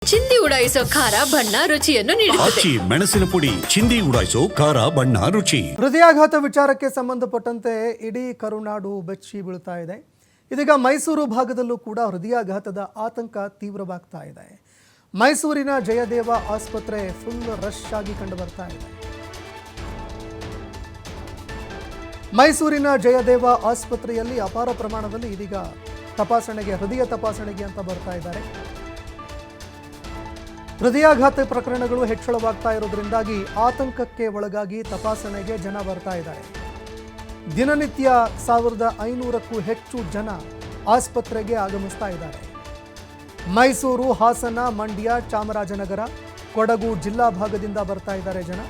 ಚಿಂದಿ ಉಡಾಯಿಸೋ ಖಾರ ಬಣ್ಣ ರುಚಿಯನ್ನು ನೀಡುತ್ತದೆ. ಮೆಣಸಿನ ಪುಡಿ ಚಿಂದಿ ಉಡಾಯಿಸೋ ಖಾರ ಬಣ್ಣ ರುಚಿ. ಹೃದಯಾಘಾತ ವಿಚಾರಕ್ಕೆ ಸಂಬಂಧಪಟ್ಟಂತೆ ಇಡೀ ಕರುನಾಡು ಬೆಚ್ಚಿ ಬೀಳ್ತಾ ಇದೆ. ಇದೀಗ ಮೈಸೂರು ಭಾಗದಲ್ಲೂ ಕೂಡ ಹೃದಯಾಘಾತದ ಆತಂಕ ತೀವ್ರವಾಗ್ತಾ ಇದೆ. ಮೈಸೂರಿನ ಜಯದೇವ ಆಸ್ಪತ್ರೆ ಫುಲ್ ರಶ್ ಆಗಿ ಕಂಡು ಬರ್ತಾ ಇದೆ. ಮೈಸೂರಿನ ಜಯದೇವ ಆಸ್ಪತ್ರೆಯಲ್ಲಿ ಅಪಾರ ಪ್ರಮಾಣದಲ್ಲಿ ಇದೀಗ ತಪಾಸಣೆಗೆ ಹೃದಯ ತಪಾಸಣೆಗೆ ಅಂತ ಬರ್ತಾ ಇದ್ದಾರೆ. ಹೃದಯಾಘಾತ ಪ್ರಕರಣಗಳು ಹೆಚ್ಚಳವಾಗ್ತಾ ಇರೋದ್ರಿಂದಾಗಿ ಆತಂಕಕ್ಕೆ ಒಳಗಾಗಿ ತಪಾಸಣೆಗೆ ಜನ ಬರ್ತಾ ಇದ್ದಾರೆ. ದಿನನಿತ್ಯ 1500ಕ್ಕೂ ಹೆಚ್ಚು ಜನ ಆಸ್ಪತ್ರೆಗೆ ಆಗಮಿಸ್ತಾ ಇದ್ದಾರೆ. ಮೈಸೂರು, ಹಾಸನ, ಮಂಡ್ಯ, ಚಾಮರಾಜನಗರ, ಕೊಡಗು ಜಿಲ್ಲಾ ಭಾಗದಿಂದ ಬರ್ತಾ ಇದ್ದಾರೆ ಜನ.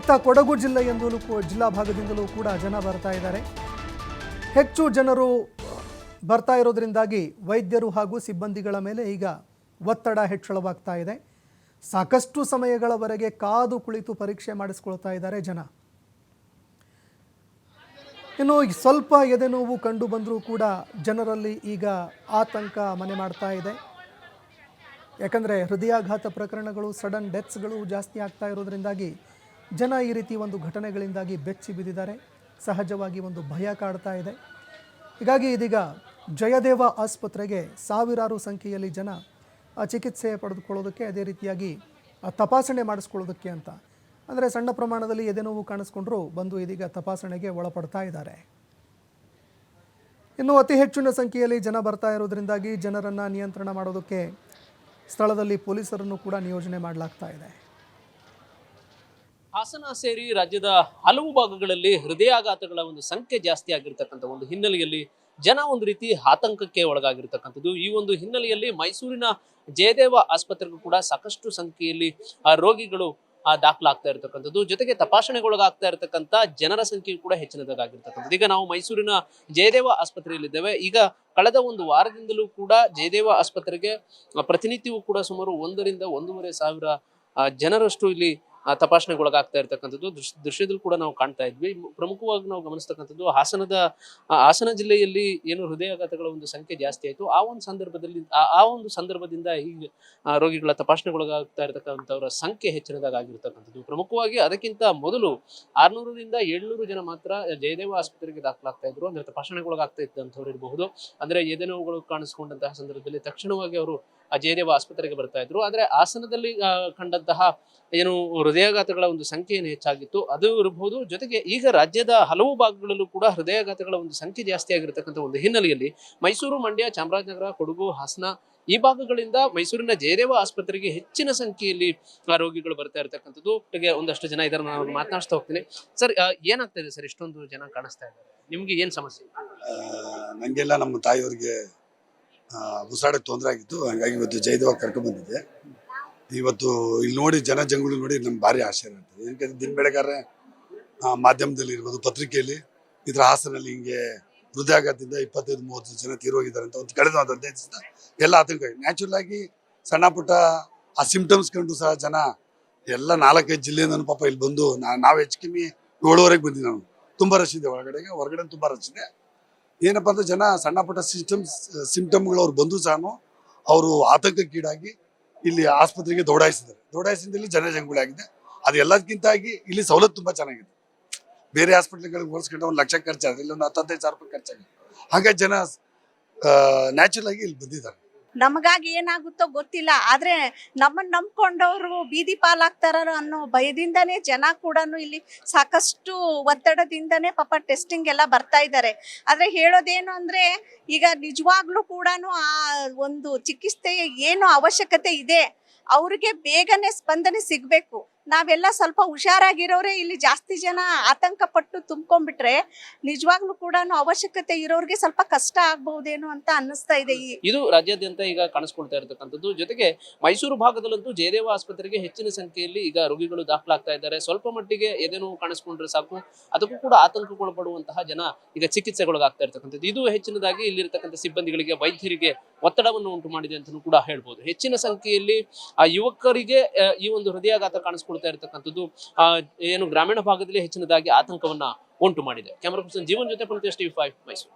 ಇತ್ತ ಕೊಡಗು ಜಿಲ್ಲಾ ಭಾಗದಿಂದಲೂ ಕೂಡ ಜನ ಬರ್ತಾ ಇದ್ದಾರೆ. ಹೆಚ್ಚು ಜನರು ಬರ್ತಾ ಇರೋದ್ರಿಂದಾಗಿ ವೈದ್ಯರು ಹಾಗೂ ಸಿಬ್ಬಂದಿಗಳ ಮೇಲೆ ಈಗ ಒತ್ತಡ ಹೆಚ್ಚಳವಾಗ್ತಾ ಇದೆ. ಸಾಕಷ್ಟು ಸಮಯಗಳವರೆಗೆ ಕಾದು ಕುಳಿತು ಪರೀಕ್ಷೆ ಮಾಡಿಸ್ಕೊಳ್ತಾ ಇದ್ದಾರೆ ಜನ. ಇನ್ನು ಸ್ವಲ್ಪ ಎದೆನೋವು ಕಂಡು ಬಂದರೂ ಕೂಡ ಜನರಲ್ಲಿ ಈಗ ಆತಂಕ ಮನೆ ಮಾಡ್ತಾ ಇದೆ. ಯಾಕಂದರೆ ಹೃದಯಾಘಾತ ಪ್ರಕರಣಗಳು, ಸಡನ್ ಡೆತ್ಸ್ಗಳು ಜಾಸ್ತಿ ಆಗ್ತಾ ಇರೋದ್ರಿಂದಾಗಿ ಜನ ಈ ರೀತಿ ಒಂದು ಘಟನೆಗಳಿಂದಾಗಿ ಬೆಚ್ಚಿ ಬಿದ್ದಿದ್ದಾರೆ. ಸಹಜವಾಗಿ ಒಂದು ಭಯ ಕಾಡ್ತಾ ಇದೆ. ಹೀಗಾಗಿ ಇದೀಗ ಜಯದೇವ ಆಸ್ಪತ್ರೆಗೆ ಸಾವಿರಾರು ಸಂಖ್ಯೆಯಲ್ಲಿ ಜನ ಚಿಕಿತ್ಸೆ ಪಡೆದುಕೊಳ್ಳೋದಕ್ಕೆ, ಅದೇ ರೀತಿಯಾಗಿ ತಪಾಸಣೆ ಮಾಡಿಸ್ಕೊಳ್ಳೋದಕ್ಕೆ ಅಂತ, ಅಂದರೆ ಸಣ್ಣ ಪ್ರಮಾಣದಲ್ಲಿ ಎದೆನೋವು ಕಾಣಿಸ್ಕೊಂಡ್ರೂ ಬಂದು ಇದೀಗ ತಪಾಸಣೆಗೆ ಒಳಪಡ್ತಾ ಇದ್ದಾರೆ. ಇನ್ನು ಅತಿ ಹೆಚ್ಚಿನ ಸಂಖ್ಯೆಯಲ್ಲಿ ಜನ ಬರ್ತಾ ಇರೋದ್ರಿಂದಾಗಿ ಜನರನ್ನು ನಿಯಂತ್ರಣ ಮಾಡೋದಕ್ಕೆ ಸ್ಥಳದಲ್ಲಿ ಪೊಲೀಸರನ್ನು ಕೂಡ ನಿಯೋಜನೆ ಮಾಡಲಾಗ್ತಾ ಇದೆ. ಹಾಸನ ಸೇರಿ ರಾಜ್ಯದ ಹಲವು ಭಾಗಗಳಲ್ಲಿ ಹೃದಯಾಘಾತಗಳ ಒಂದು ಸಂಖ್ಯೆ ಜಾಸ್ತಿ ಆಗಿರ್ತಕ್ಕಂಥ ಒಂದು ಹಿನ್ನೆಲೆಯಲ್ಲಿ ಜನ ಒಂದು ರೀತಿ ಆತಂಕಕ್ಕೆ ಒಳಗಾಗಿರ್ತಕ್ಕಂಥದ್ದು. ಈ ಒಂದು ಹಿನ್ನೆಲೆಯಲ್ಲಿ ಮೈಸೂರಿನ ಜಯದೇವ ಆಸ್ಪತ್ರೆಗೂ ಕೂಡ ಸಾಕಷ್ಟು ಸಂಖ್ಯೆಯಲ್ಲಿ ರೋಗಿಗಳು ದಾಖಲಾಗ್ತಾ ಇರತಕ್ಕಂಥದ್ದು. ಜೊತೆಗೆ ತಪಾಸಣೆಗೊಳಗಾಗ್ತಾ ಇರತಕ್ಕಂಥ ಜನರ ಸಂಖ್ಯೆ ಕೂಡ ಹೆಚ್ಚಿನದಾಗಿರ್ತಕ್ಕಂಥದ್ದು. ಈಗ ನಾವು ಮೈಸೂರಿನ ಜಯದೇವ ಆಸ್ಪತ್ರೆಯಲ್ಲಿದ್ದೇವೆ. ಈಗ ಕಳೆದ ಒಂದು ವಾರದಿಂದಲೂ ಕೂಡ ಜಯದೇವ ಆಸ್ಪತ್ರೆಗೆ ಪ್ರತಿನಿತ್ಯವೂ ಕೂಡ ಸುಮಾರು 1 ರಿಂದ 1.5 ಸಾವಿರ ಜನರಷ್ಟು ಇಲ್ಲಿ ತಪಾಸಣೆಗೊಳಗಾಗ್ತಾ ಇರ್ತಕ್ಕಂಥದ್ದು ದೃಶ್ಯದಲ್ಲಿ ಕೂಡ ನಾವು ಕಾಣ್ತಾ ಇದ್ವಿ. ಪ್ರಮುಖವಾಗಿ ನಾವು ಗಮನಿಸ್ತಕ್ಕಂಥದ್ದು ಹಾಸನ ಜಿಲ್ಲೆಯಲ್ಲಿ ಏನು ಹೃದಯಾಘಾತಗಳ ಒಂದು ಸಂಖ್ಯೆ ಜಾಸ್ತಿ ಆಯಿತು. ಆ ಒಂದು ಸಂದರ್ಭದಿಂದ ಈ ರೋಗಿಗಳ ತಪಾಸಣೆಗೊಳಗಾಗ್ತಾ ಇರತಕ್ಕಂಥವರ ಸಂಖ್ಯೆ ಹೆಚ್ಚಿನದಾಗಿರ್ತಕ್ಕಂಥದ್ದು. ಪ್ರಮುಖವಾಗಿ ಅದಕ್ಕಿಂತ ಮೊದಲು 600 ರಿಂದ 700 ಜನ ಮಾತ್ರ ಜಯದೇವ ಆಸ್ಪತ್ರೆಗೆ ದಾಖಲಾಗ್ತಾ ಇದ್ರು. ಅಂದ್ರೆ ತಪಾಸಣೆಗೊಳಗಾಗ್ತಾ ಇದ್ದಂಥವ್ರು ಇರಬಹುದು. ಅಂದ್ರೆ ಎದೆನೋವುಗಳು ಕಾಣಿಸ್ಕೊಂಡಂತಹ ಸಂದರ್ಭದಲ್ಲಿ ತಕ್ಷಣವಾಗಿ ಅವರು ಜಯದೇವ ಆಸ್ಪತ್ರೆಗೆ ಬರ್ತಾ ಇದ್ರು. ಆದ್ರೆ ಹಾಸನದಲ್ಲಿ ಕಂಡಂತಹ ಏನು ಹೃದಯಾಘಾತಗಳ ಒಂದು ಸಂಖ್ಯೆ ಏನು ಹೆಚ್ಚಾಗಿತ್ತು ಅದು ಇರಬಹುದು. ಜೊತೆಗೆ ಈಗ ರಾಜ್ಯದ ಹಲವು ಭಾಗಗಳಲ್ಲೂ ಕೂಡ ಹೃದಯಾಘಾತಗಳ ಒಂದು ಸಂಖ್ಯೆ ಜಾಸ್ತಿ ಆಗಿರತಕ್ಕಂಥ ಒಂದು ಹಿನ್ನೆಲೆಯಲ್ಲಿ ಮೈಸೂರು, ಮಂಡ್ಯ, ಚಾಮರಾಜನಗರ, ಕೊಡಗು, ಹಾಸನ ಈ ಭಾಗಗಳಿಂದ ಮೈಸೂರಿನ ಜಯದೇವ ಆಸ್ಪತ್ರೆಗೆ ಹೆಚ್ಚಿನ ಸಂಖ್ಯೆಯಲ್ಲಿ ರೋಗಿಗಳು ಬರ್ತಾ ಇರತಕ್ಕಂಥದ್ದು. ಒಂದಷ್ಟು ಜನ ಇದರ ನಾನು ಮಾತನಾಡ್ತಾ ಹೋಗ್ತೀನಿ. ಸರ್, ಏನಾಗ್ತಾ ಇದೆ ಸರ್? ಇಷ್ಟೊಂದು ಜನ ಕಾಣಿಸ್ತಾ ಇದ್ದಾರೆ, ನಿಮ್ಗೆ ಏನ್ ಸಮಸ್ಯೆ? ನಂಗೆಲ್ಲ ನಮ್ಮ ತಾಯಿಯವ್ರಿಗೆ ಉಸಿರಾಡಕ್ಕೆ ತೊಂದರೆ ಆಗಿತ್ತು. ಹಂಗಾಗಿ ಇವತ್ತು ಜಯದೇವ ಕರ್ಕೊಂಡ್ ಬಂದಿದ್ದೆ. ಇವತ್ತು ಇಲ್ಲಿ ನೋಡಿ ಜನ ಜಂಗುಳಿ ನೋಡಿ ನಮ್ಗೆ ಭಾರಿ ಆಶ್ಚರ್ಯ ಆಗ್ತದೆ. ಏನಕ್ಕೆ ದಿನ ಬೆಳಗಾರೆ ಮಾಧ್ಯಮದಲ್ಲಿ ಇರ್ಬೋದು, ಪತ್ರಿಕೆಯಲ್ಲಿ ಇದ್ರ ಹಾಸನಲ್ಲಿ ಹಿಂಗೆ ಹೃದಯಾಘಾತದಿಂದ 25-30 ಜನ ತೀರೋಗಿದ್ದಾರೆ ಅಂತ ಒಂದು ಕಳೆದ 15 ದಿವಸ ಎಲ್ಲ ಆತಂಕ. ನ್ಯಾಚುರಲ್ ಆಗಿ ಸಣ್ಣ ಪುಟ್ಟ ಆ ಸಿಂಪ್ಟಮ್ಸ್ ಕಂಡು ಸಹ ಜನ ಎಲ್ಲ 4-5 ಜಿಲ್ಲೆಯಿಂದ ಪಾಪ ಇಲ್ಲಿ ಬಂದು ನಾವು ಹೆಚ್ಚು ಕಮ್ಮಿ 7:30 ಬಂದಿದ್ದೆ. ನಾನು ತುಂಬಾ ರಶ್ ಇದೆ, ಹೊರಗಡೆ ತುಂಬಾ ರಶ್ ಇದೆ. ಏನಪ್ಪಾ ಅಂದ್ರೆ ಜನ ಸಣ್ಣ ಪುಟ್ಟ ಸಿಂಪ್ಟಮ್ಗಳು ಅವ್ರು ಬಂದು ಸಹ ಅವರು ಆತಂಕಕ್ಕೀಡಾಗಿ ಇಲ್ಲಿ ಆಸ್ಪತ್ರೆಗೆ ದೌಡಾಯಿಸಿದಲ್ಲಿ ಜನ ಜಂಗುಳಿ ಆಗಿದೆ. ಅದು ಎಲ್ಲದಕ್ಕಿಂತ ಇಲ್ಲಿ ಸವಲತ್ತು ತುಂಬಾ ಚೆನ್ನಾಗಿದೆ. ಬೇರೆ ಹಾಸ್ಪಿಟ್ಲ್ಗಳಿಗೆ ಹೋಲಿಸ್ಕೊಂಡ್ರೆ 1 ಲಕ್ಷ ಖರ್ಚಾಗಿದೆ, ಇಲ್ಲಿ ಒಂದು 10-15 ಸಾವಿರ ರೂಪಾಯಿ ಖರ್ಚಾಗಿದೆ. ಹಾಗಾಗಿ ಜನ ನ್ಯಾಚುರಲ್ ಆಗಿ ಇಲ್ಲಿ ಬಂದಿದ್ದಾರೆ. ನಮಗಾಗಿ ಏನಾಗುತ್ತೋ ಗೊತ್ತಿಲ್ಲ, ಆದ್ರೆ ನಮ್ಮನ್ನ ನಂಬ್ಕೊಂಡವ್ರು ಬೀದಿ ಪಾಲಾಗ್ತಾರ ಅನ್ನೋ ಭಯದಿಂದನೇ ಜನ ಕೂಡ ಇಲ್ಲಿ ಸಾಕಷ್ಟು ಒತ್ತಡದಿಂದನೇ ಪಾಪ ಟೆಸ್ಟಿಂಗ್ ಎಲ್ಲ ಬರ್ತಾ ಇದ್ದಾರೆ. ಆದ್ರೆ ಹೇಳೋದೇನು ಅಂದ್ರೆ ಈಗ ನಿಜವಾಗ್ಲೂ ಕೂಡ ಆ ಒಂದು ಚಿಕಿತ್ಸೆಯ ಏನು ಅವಶ್ಯಕತೆ ಇದೆ ಅವ್ರಿಗೆ ಬೇಗನೆ ಸ್ಪಂದನೆ ಸಿಗ್ಬೇಕು. ನಾವೆಲ್ಲ ಸ್ವಲ್ಪ ಹುಷಾರಾಗಿರೋರೆ ಇಲ್ಲಿ ಜಾಸ್ತಿ ಜನ ಆತಂಕ ಪಟ್ಟು ತುಂಬ್ಕೊಂಡ್ಬಿಟ್ರೆ ನಿಜವಾಗ್ಲೂ ಕೂಡ ಅವಶ್ಯಕತೆ ಇರೋರಿಗೆ ಸ್ವಲ್ಪ ಕಷ್ಟ ಆಗ್ಬಹುದೇನೋ ಅಂತ ಅನ್ನಿಸ್ತಾ ಇದೆ. ಇದು ರಾಜ್ಯಾದ್ಯಂತ ಈಗ ಕಾಣಿಸ್ಕೊಳ್ತಾ ಇರತಕ್ಕಂಥದ್ದು. ಜೊತೆಗೆ ಮೈಸೂರು ಭಾಗದಲ್ಲಂತೂ ಜಯದೇವ ಆಸ್ಪತ್ರೆಗೆ ಹೆಚ್ಚಿನ ಸಂಖ್ಯೆಯಲ್ಲಿ ಈಗ ರೋಗಿಗಳು ದಾಖಲಾಗ್ತಾ ಇದ್ದಾರೆ. ಸ್ವಲ್ಪ ಮಟ್ಟಿಗೆ ಎದೆನೋವು ಕಾಣಿಸ್ಕೊಂಡ್ರೆ ಸಾಕು ಅದಕ್ಕೂ ಕೂಡ ಆತಂಕಗೊಳಪಡುವಂತಹ ಜನ ಈಗ ಚಿಕಿತ್ಸೆಗೊಳಗಾಗ್ತಾ ಇರ್ತಕ್ಕಂಥದ್ದು. ಇದು ಹೆಚ್ಚಿನದಾಗಿ ಇಲ್ಲಿರ್ತಕ್ಕಂಥ ಸಿಬ್ಬಂದಿಗಳಿಗೆ, ವೈದ್ಯರಿಗೆ ಒತ್ತಡವನ್ನು ಉಂಟು ಮಾಡಿದೆ ಅಂತಲೂ ಕೂಡ ಹೇಳ್ಬೋದು. ಹೆಚ್ಚಿನ ಸಂಖ್ಯೆಯಲ್ಲಿ ಯುವಕರಿಗೆ ಈ ಒಂದು ಹೃದಯಾಘಾತ ಕಾಣಿಸ್ಕೊಳ್ತಾ ಇರತಕ್ಕಂಥದ್ದು ಏನು ಗ್ರಾಮೀಣ ಭಾಗದಲ್ಲಿ ಹೆಚ್ಚಿನದಾಗಿ ಆತಂಕವನ್ನ ಉಂಟು ಮಾಡಿದೆ. ಕ್ಯಾಮರಾ ಪರ್ಸನ್ ಜೀವನ್ ಜೊತೆ ಪಂಕಜ್, TV5 ಮೈಸೂರು.